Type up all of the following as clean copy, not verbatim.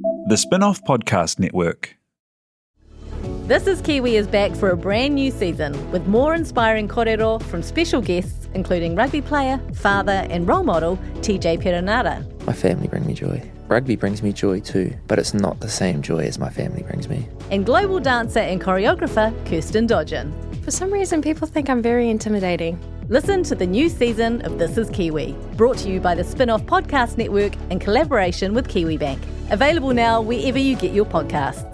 The Spinoff Podcast Network. This is Kiwi is back for a brand new season with more inspiring kōrero from special guests including rugby player, father and role model TJ Perenara. My family bring me joy. Rugby brings me joy too, but it's not the same joy as my family brings me. And global dancer and choreographer Kirsten Dodgen. For some reason, people think I'm very intimidating. Listen to the new season of This is Kiwi, brought to you by the Spinoff Podcast Network in collaboration with KiwiBank. Available now wherever you get your podcasts.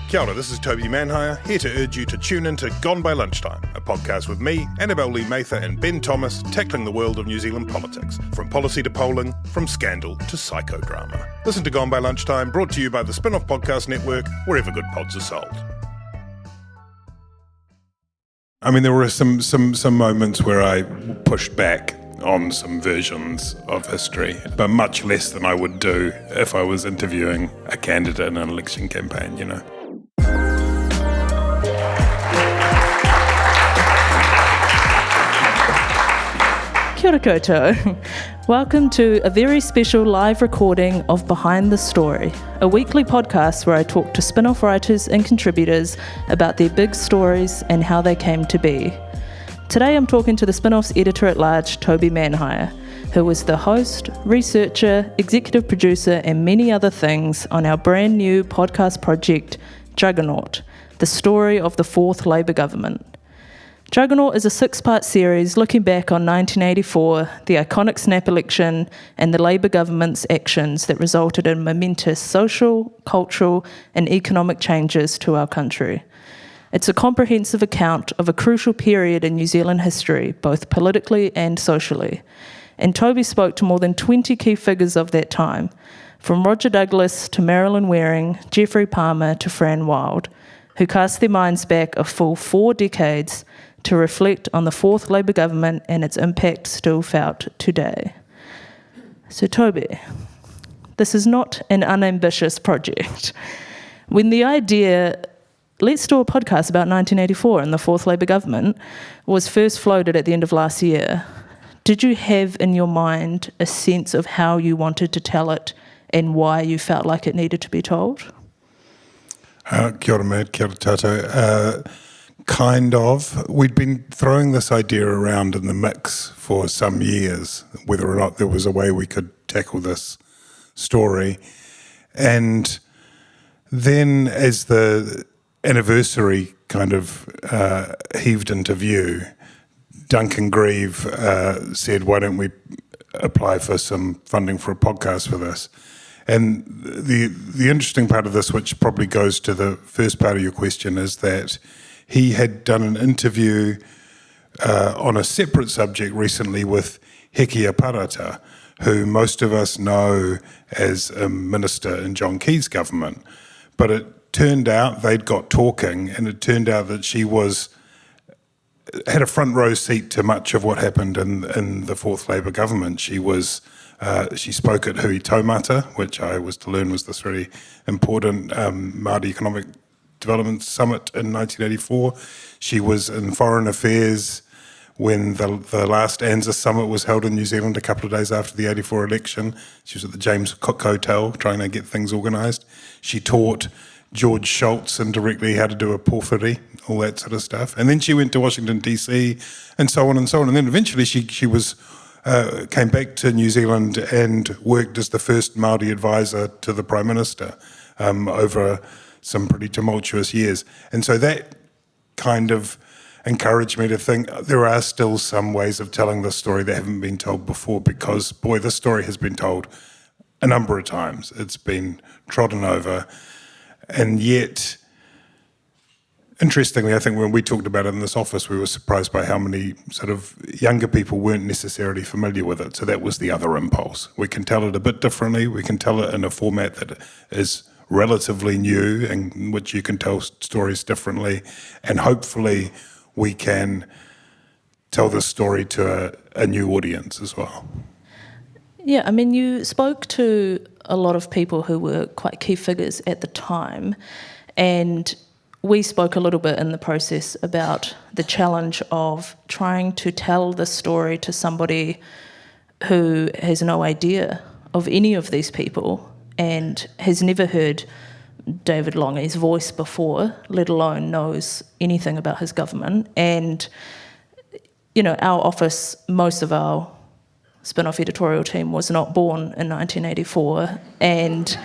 Kia ora, this is Toby Manhire, here to urge you to tune in to Gone by Lunchtime, a podcast with me, Annabelle Lee Mather and Ben Thomas, tackling the world of New Zealand politics, from policy to polling, from scandal to psychodrama. Listen to Gone by Lunchtime, brought to you by the Spinoff Podcast Network, wherever good pods are sold. I mean, there were some moments where I pushed back on some versions of history, but much less than I would do if I was interviewing a candidate in an election campaign, you know. Kia ora koutou. Welcome to a very special live recording of Behind the Story, a weekly podcast where I talk to spin-off writers and contributors about their big stories and how they came to be. Today I'm talking to the Spinoff's editor-at-large, Toby Manhire, who was the host, researcher, executive producer and many other things on our brand new podcast project, Juggernaut, the story of the fourth Labour government. Juggernaut is a 6-part series looking back on 1984, the iconic snap election, and the Labour government's actions that resulted in momentous social, cultural, and economic changes to our country. It's a comprehensive account of a crucial period in New Zealand history, both politically and socially. And Toby spoke to more than 20 key figures of that time, from Roger Douglas to Marilyn Waring, Geoffrey Palmer to Fran Wild, who cast their minds back a full 4 decades to reflect on the fourth Labour government and its impact still felt today. So Toby, this is not an unambitious project. When the idea, let's do a podcast about 1984 and the fourth Labour government, was first floated at the end of last year, did you have in your mind a sense of how you wanted to tell it and why you felt like it needed to be told? Kia ora, mate. Kia ora tātou. Kind of. We'd been throwing this idea around in the mix for some years, whether or not there was a way we could tackle this story. And then as the anniversary kind of heaved into view, Duncan Grieve said, why don't we apply for some funding for a podcast for this? And the interesting part of this, which probably goes to the first part of your question, is that he had done an interview on a separate subject recently with Hekia Parata, who most of us know as a minister in John Key's government. But it turned out they'd got talking, and it turned out that she had a front row seat to much of what happened in the fourth Labour government. She spoke at Hui Taumata, which I was to learn was this really important Māori Economic Development Summit in 1984. She was in Foreign Affairs when the last ANZA Summit was held in New Zealand a couple of days after the 84 election. She was at the James Cook Hotel trying to get things organised. She taught George Shultz indirectly how to do a porphyry, all that sort of stuff. And then she went to Washington, D.C., and so on and so on. And then eventually she came back to New Zealand and worked as the first Māori advisor to the Prime Minister over some pretty tumultuous years. And so that kind of encouraged me to think there are still some ways of telling this story that haven't been told before, because, boy, this story has been told a number of times. It's been trodden over. And yet, interestingly, I think when we talked about it in this office, we were surprised by how many sort of younger people weren't necessarily familiar with it. So that was the other impulse. We can tell it a bit differently. We can tell it in a format that is relatively new, in which you can tell stories differently, and hopefully we can tell this story to a new audience as well. Yeah, I mean, you spoke to a lot of people who were quite key figures at the time, and we spoke a little bit in the process about the challenge of trying to tell the story to somebody who has no idea of any of these people and has never heard David Lange's voice before, let alone knows anything about his government. And, you know, our office, most of our Spinoff editorial team was not born in 1984, and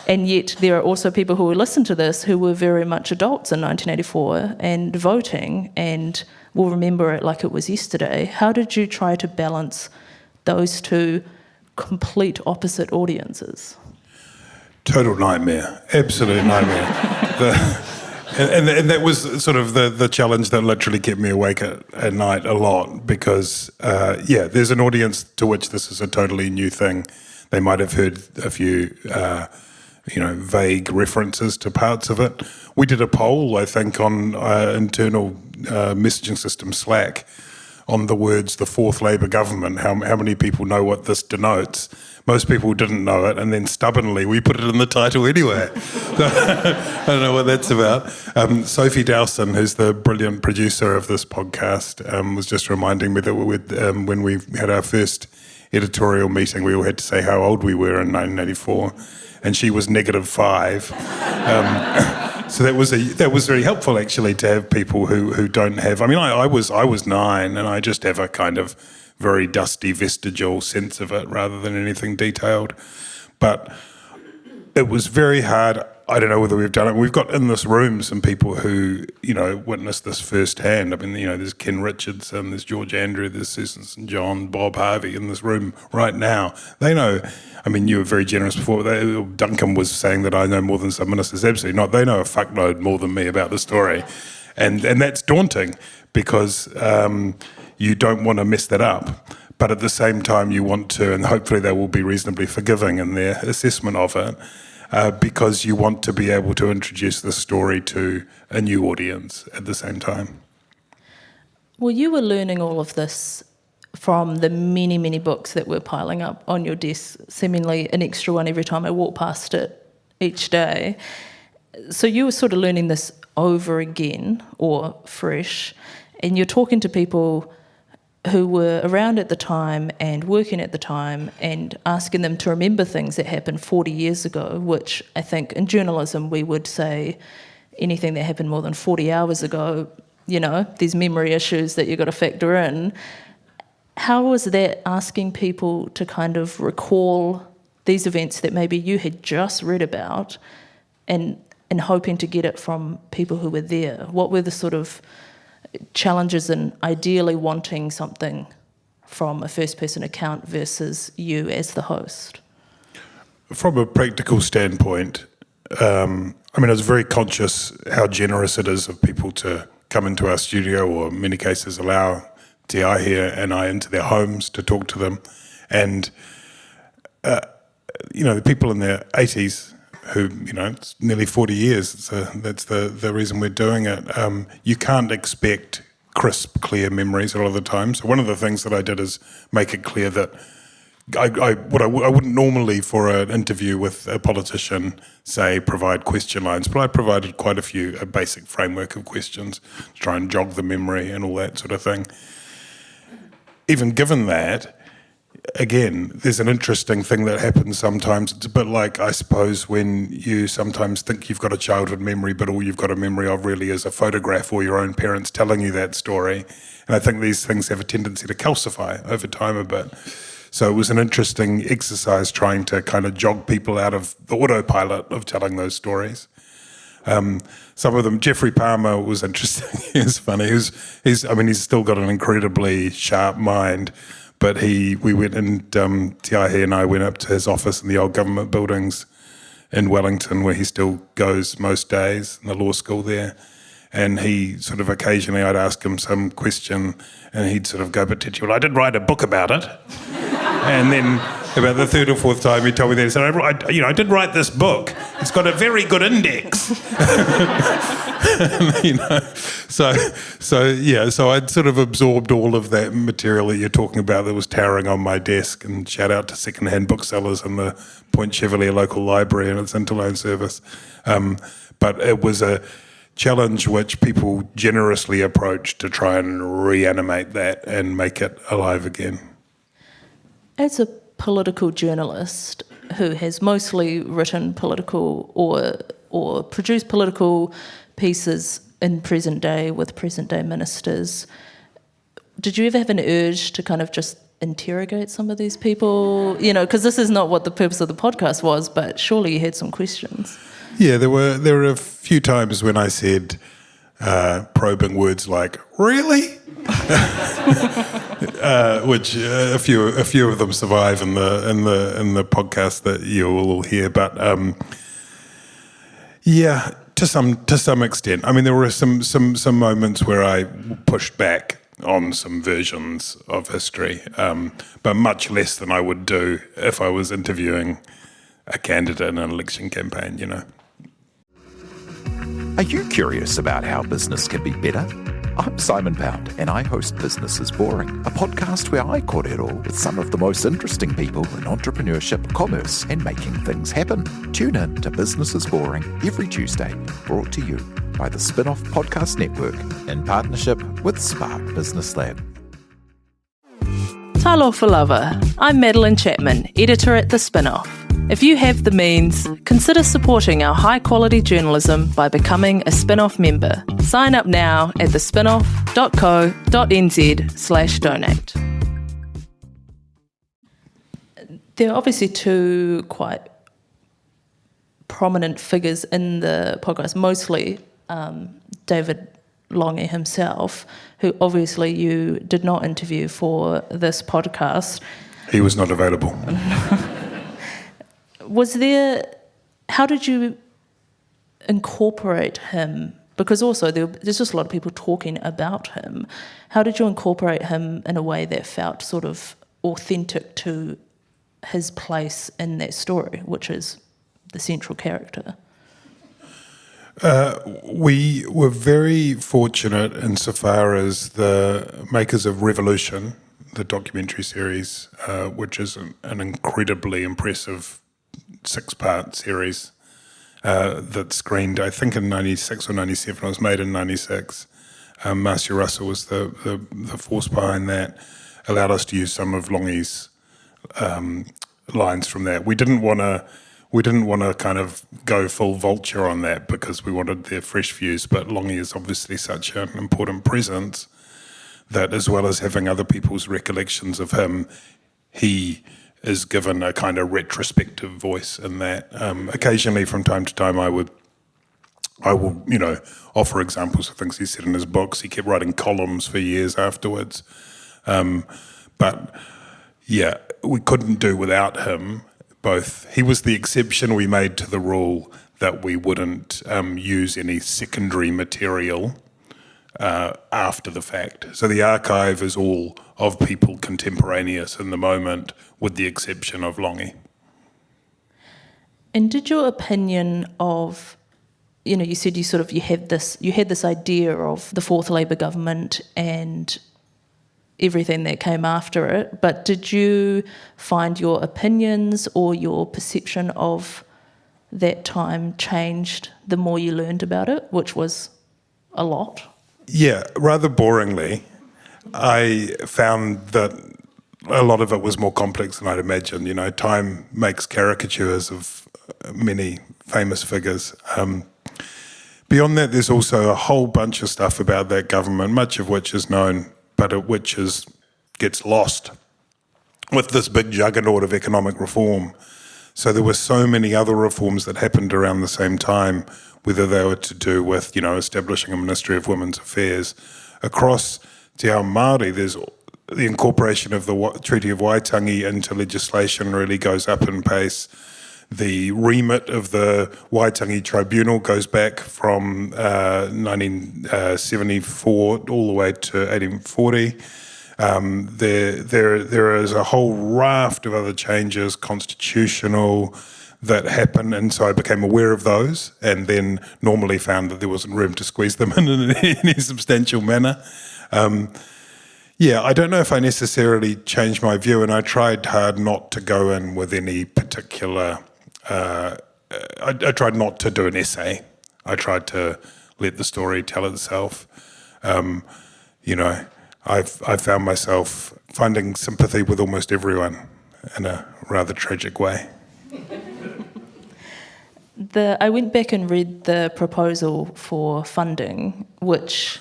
yet there are also people who will listen to this who were very much adults in 1984 and voting and will remember it like it was yesterday. How did you try to balance those two complete opposite audiences? Total nightmare, absolute nightmare. And that was sort of the challenge that literally kept me awake at night a lot because, there's an audience to which this is a totally new thing. They might have heard a few, vague references to parts of it. We did a poll, I think, on internal messaging system Slack on the words "the fourth Labour government." How many people know what this denotes? Most people didn't know it, and then stubbornly we put it in the title anyway. I don't know what that's about. Sophie Dowson, who's the brilliant producer of this podcast, was just reminding me that when we had our first editorial meeting, we all had to say how old we were in 1984, and she was -5. So that was very helpful actually to have people who don't have. I mean, I was 9, and I just have a kind of very dusty vestigial sense of it rather than anything detailed. But it was very hard. I don't know whether we've done it. We've got in this room some people who, witnessed this firsthand. I mean, there's Ken Richardson, there's George Andrew, there's Susan St. John, Bob Harvey in this room right now. They know, I mean, you were very generous before. Duncan was saying that I know more than some ministers. Absolutely not. They know a fuckload more than me about the story. And that's daunting because you don't want to mess that up. But at the same time, you want to, and hopefully they will be reasonably forgiving in their assessment of it, because you want to be able to introduce the story to a new audience at the same time. Well, you were learning all of this from the many, many books that were piling up on your desk, seemingly an extra one every time I walked past it each day. So you were sort of learning this over again, or fresh, and you're talking to people who were around at the time and working at the time and asking them to remember things that happened 40 years ago, which I think in journalism we would say anything that happened more than 40 hours ago, there's memory issues that you've got to factor in. How was that asking people to kind of recall these events that maybe you had just read about and hoping to get it from people who were there? What were the sort of challenges in ideally wanting something from a first-person account versus you as the host? From a practical standpoint, I was very conscious how generous it is of people to come into our studio, or in many cases allow T.I. here and I into their homes to talk to them. And, the people in their 80s who, it's nearly 40 years, so that's the reason we're doing it. You can't expect crisp, clear memories a lot of the time. So one of the things that I did is make it clear that I wouldn't normally for an interview with a politician say provide question lines, but I provided quite a basic framework of questions to try and jog the memory and all that sort of thing. Even given that, again, there's an interesting thing that happens sometimes. It's a bit like, I suppose, when you sometimes think you've got a childhood memory, but all you've got a memory of really is a photograph or your own parents telling you that story. And I think these things have a tendency to calcify over time a bit. So it was an interesting exercise trying to kind of jog people out of the autopilot of telling those stories. Some of them, Jeffrey Palmer was interesting. He was funny. He's still got an incredibly sharp mind. But we went and T.I. and I went up to his office in the old government buildings in Wellington, where he still goes most days, in the law school there. And he sort of occasionally, I'd ask him some question, and he'd sort of go, but well, I did write a book about it. And then about the third or fourth time he told me that, he said, I did write this book. It's got a very good index. So I'd sort of absorbed all of that material that you're talking about that was towering on my desk, and shout out to second-hand booksellers in the Point Chevalier local library and its interloan service. But it was a challenge which people generously approached to try and reanimate that and make it alive again. As a political journalist who has mostly written political or produced political pieces in present day with present day ministers, did you ever have an urge to kind of just interrogate some of these people? You know, because this is not what the purpose of the podcast was, but surely you had some questions. Yeah, there were a few times when I said probing words like "really," which a few of them survive in the podcast that you will all hear. But yeah, to some extent. I mean, there were some moments where I pushed back on some versions of history, but much less than I would do if I was interviewing a candidate in an election campaign, you know. Are you curious about how business can be better? I'm Simon Pound, and I host Business is Boring, a podcast where I kōrero with some of the most interesting people in entrepreneurship, commerce, and making things happen. Tune in to Business is Boring every Tuesday, brought to you by the Spinoff Podcast Network in partnership with Spark Business Lab. Talofa lava. I'm Madeleine Chapman, editor at The Spinoff. If you have the means, consider supporting our high-quality journalism by becoming a Spinoff member. Sign up now at thespinoff.co.nz/donate. There are obviously two quite prominent figures in the podcast, mostly David Lange himself, who obviously you did not interview for this podcast. He was not available. How did you incorporate him? Because also there's just a lot of people talking about him. How did you incorporate him in a way that felt sort of authentic to his place in that story, which is the central character? We were very fortunate insofar as the makers of Revolution, the documentary series, which is an incredibly impressive 6-part series that screened, I think, in 96 or 97. It was made in 96. Marcia Russell was the force behind that, allowed us to use some of Lange's lines from that. We didn't want to kind of go full vulture on that because we wanted their fresh views, but Lange is obviously such an important presence that, as well as having other people's recollections of him, he is given a kind of retrospective voice in that. Occasionally, from time to time, I will, offer examples of things he said in his books. He kept writing columns for years afterwards. But yeah, we couldn't do without him. He was the exception we made to the rule that we wouldn't use any secondary material after the fact. So the archive is all of people contemporaneous in the moment, with the exception of Lange. And did your opinion of, you said you had this idea of the fourth Labour government and everything that came after it, but did you find your opinions or your perception of that time changed the more you learned about it, which was a lot? Yeah, rather boringly, I found that a lot of it was more complex than I'd imagined. Time makes caricatures of many famous figures. Beyond that, there's also a whole bunch of stuff about that government, much of which is known, but which gets lost with this big juggernaut of economic reform. So there were so many other reforms that happened around the same time, whether they were to do with, establishing a Ministry of Women's Affairs. Across Te Ao Māori, there's the incorporation of the Treaty of Waitangi into legislation really goes up in pace. The remit of the Waitangi Tribunal goes back from 1974 all the way to 1840. There is a whole raft of other changes, constitutional, that happen, and so I became aware of those, and then normally found that there wasn't room to squeeze them in any substantial manner. I don't know if I necessarily changed my view, and I tried hard not to go in with any particular. I tried not to do an essay. I tried to let the story tell itself. I found myself finding sympathy with almost everyone in a rather tragic way. I went back and read the proposal for funding, which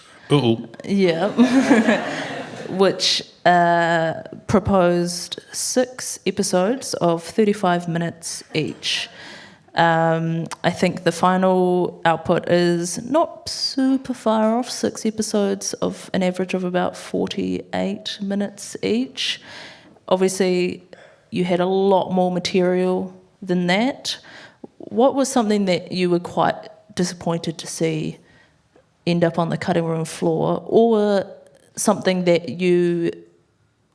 which proposed 6 episodes of 35 minutes each. I think the final output is not super far off, 6 episodes of an average of about 48 minutes each. Obviously, you had a lot more material than that. What was something that you were quite disappointed to see end up on the cutting room floor, or something that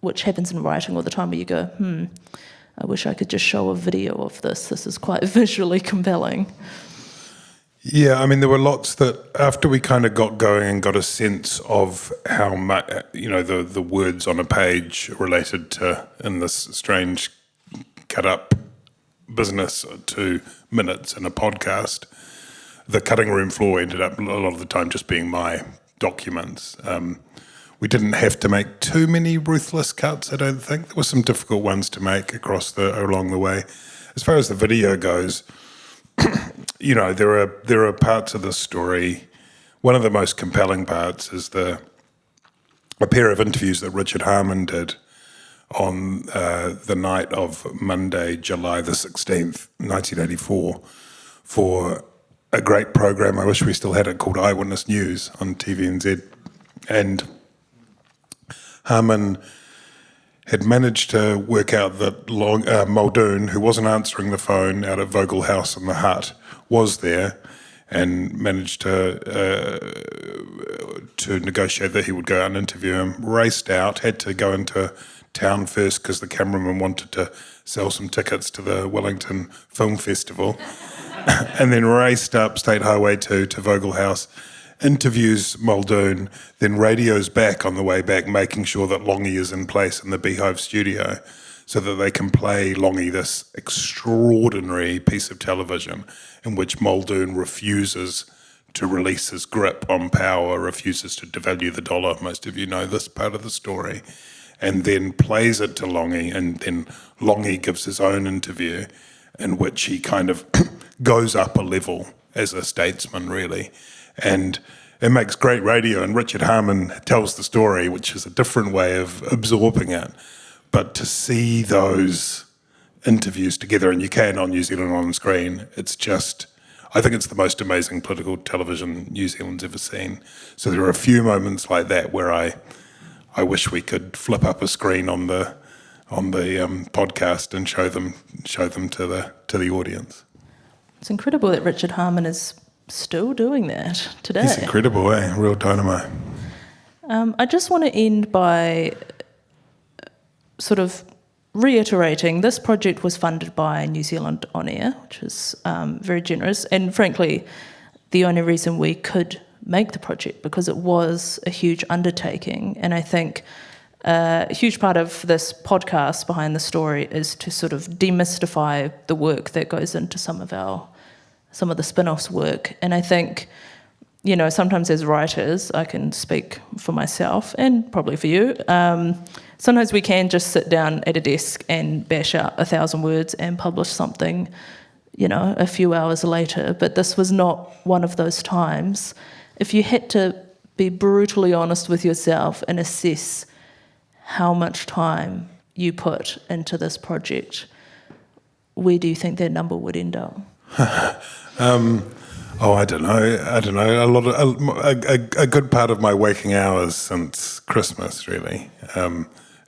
which happens in writing all the time, where you go, I wish I could just show a video of this. This is quite visually compelling. Yeah, I mean, there were lots that after we kind of got going and got a sense of how much, the words on a page related to, in this strange cut up business, to minutes in a podcast, the cutting room floor ended up a lot of the time just being my documents. We didn't have to make too many ruthless cuts, I don't think. There were some difficult ones to make along the way. As far as the video goes, there are parts of the story. One of the most compelling parts is a pair of interviews that Richard Harman did on the night of Monday, July the 16th, 1984, for a great program, I wish we still had it, called Eyewitness News on TVNZ. And Harman had managed to work out that Muldoon, who wasn't answering the phone out at Vogel House in the Hut, was there, and managed to negotiate that he would go out and interview him. Raced out, had to go into town first because the cameraman wanted to sell some tickets to the Wellington Film Festival, and then raced up State Highway 2 to Vogel House, interviews Muldoon, then radios back on the way back, making sure that Lange is in place in the Beehive studio so that they can play Lange this extraordinary piece of television in which Muldoon refuses to release his grip on power, refuses to devalue the dollar. Most of you know this part of the story. And then plays it to Lange, and then Lange gives his own interview in which he kind of goes up a level as a statesman, really. And it makes great radio, and Richard Harman tells the story, which is a different way of absorbing it. But to see those interviews together, and you can on New Zealand on screen, it's just, I think it's the most amazing political television New Zealand's ever seen. So there are a few moments like that where I wish we could flip up a screen on the podcast and show them to the audience. It's incredible that Richard Harman is still doing that today. He's incredible, real dynamo. I just want to end by sort of reiterating this project was funded by New Zealand On Air, which is very generous, and frankly the only reason we could make the project, because it was a huge undertaking. And I think a huge part of this podcast, Behind the Story, is to sort of demystify the work that goes into some of the spin-offs work. And I think, sometimes as writers, I can speak for myself and probably for you, sometimes we can just sit down at a desk and bash out 1,000 words and publish something, a few hours later. But this was not one of those times. If you had to be brutally honest with yourself and assess how much time you put into this project, where do you think that number would end up? I don't know. A good part of my waking hours since Christmas, really.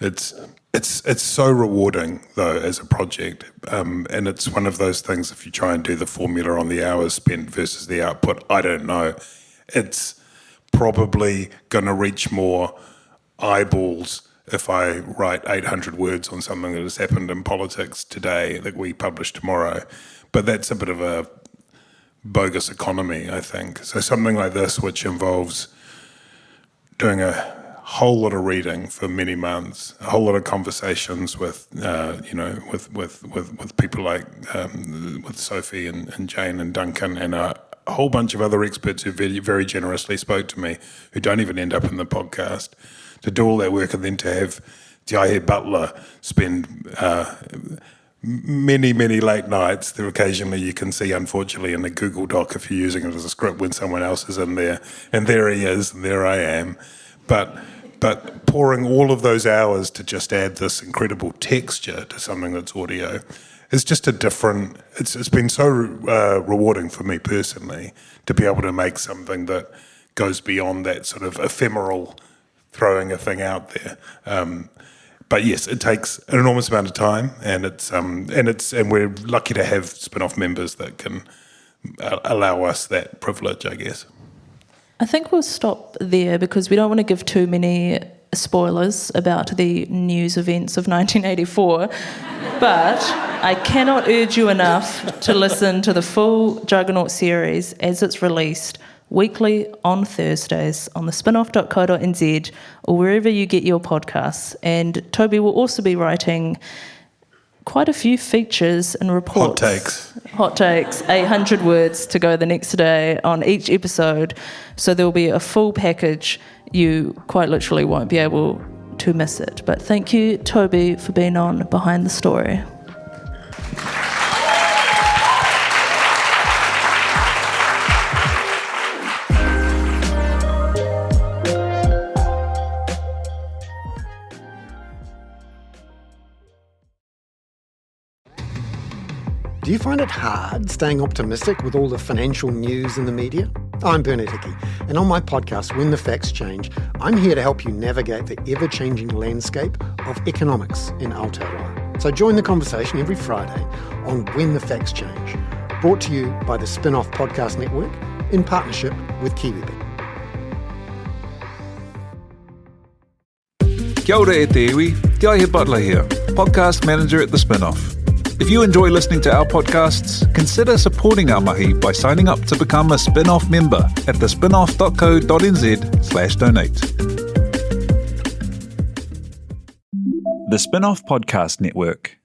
It's so rewarding though as a project, and it's one of those things. If you try and do the formula on the hours spent versus the output, I don't know. It's probably going to reach more eyeballs if I write 800 words on something that has happened in politics today that we publish tomorrow. But that's a bit of a bogus economy, I think. So something like this, which involves doing a whole lot of reading for many months, a whole lot of conversations with people like with Sophie and Jane and Duncan and a whole bunch of other experts who very, very generously spoke to me, who don't even end up in the podcast, to do all that work and then to have Te Aihe Butler spend many late nights. There occasionally you can see, unfortunately, in the Google Doc if you're using it as a script when someone else is in there, and there he is, and there I am. But pouring all of those hours to just add this incredible texture to something that's audio is just a different. It's been so rewarding for me personally to be able to make something that goes beyond that sort of ephemeral throwing a thing out there. But yes, it takes an enormous amount of time, and we're lucky to have Spinoff members that can allow us that privilege, I guess. I think we'll stop there because we don't want to give too many spoilers about the news events of 1984, but I cannot urge you enough to listen to the full Juggernaut series as it's released weekly on Thursdays on the spinoff.co.nz or wherever you get your podcasts. And Toby will also be writing quite a few features and reports. Hot takes, 800 words to go the next day on each episode. So there'll be a full package. You quite literally won't be able to miss it. But thank you, Toby, for being on Behind the Story. Do you find it hard staying optimistic with all the financial news in the media? I'm Bernard Hickey, and on my podcast, When the Facts Change, I'm here to help you navigate the ever-changing landscape of economics in Aotearoa. So join the conversation every Friday on When the Facts Change, brought to you by the Spinoff Podcast Network in partnership with KiwiBet. Kia ora e te iwi, Te Aihe Butler here, podcast manager at the Spinoff. If you enjoy listening to our podcasts, consider supporting our mahi by signing up to become a Spinoff member at thespinoff.co.nz/donate. The Spinoff Podcast Network.